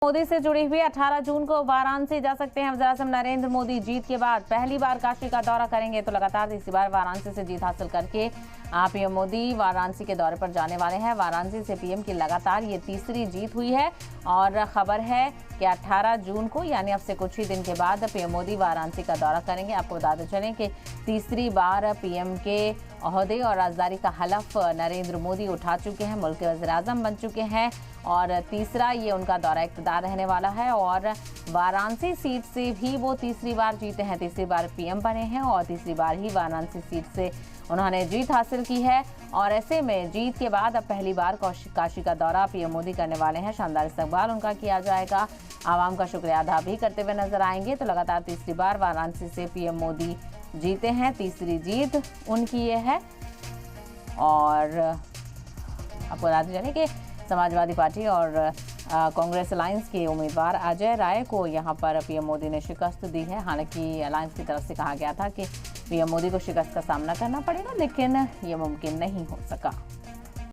मोदी से जुड़ी हुई 18 जून को वाराणसी जा सकते हैं वज़ीर-ए-आज़म नरेंद्र मोदी। जीत के बाद पहली बार काशी का दौरा करेंगे, तो लगातार तीसरी बार वाराणसी से जीत हासिल करके पीएम मोदी वाराणसी के दौरे पर जाने वाले हैं। वाराणसी से पीएम की लगातार ये तीसरी जीत हुई है और खबर है कि 18 जून को यानी अब से कुछ ही दिन के बाद पीएम मोदी वाराणसी का दौरा करेंगे। आपको बताते चलें कि तीसरी बार पीएम के ओहदे और राजदारी का हलफ नरेंद्र मोदी उठा चुके हैं, मुल्क के वज़ीर-ए-आज़म बन चुके हैं और तीसरा ये उनका दौरा इक़्तिदार रहने वाला है। और वाराणसी सीट से भी वो तीसरी बार जीते हैं, तीसरी बार पीएम बने हैं और तीसरी बार ही वाराणसी सीट से उन्होंने जीत हासिल की है। और ऐसे में जीत के बाद अब पहली बार काशी का दौरा पीएम मोदी करने वाले हैं। शानदार इस्तकबाल उनका किया जाएगा, आवाम का शुक्रिया अदा भी करते हुए नजर आएंगे। तो लगातार तीसरी बार वाराणसी से पीएम मोदी जीते हैं, तीसरी जीत उनकी ये है। और आपको बताते चलें कि समाजवादी पार्टी और कांग्रेस अलायंस के उम्मीदवार अजय राय को यहां पर पीएम मोदी ने शिकस्त दी है। हालांकि अलायंस की तरफ से कहा गया था कि पीएम मोदी को शिकस्त का सामना करना पड़ेगा, लेकिन ये मुमकिन नहीं हो सका।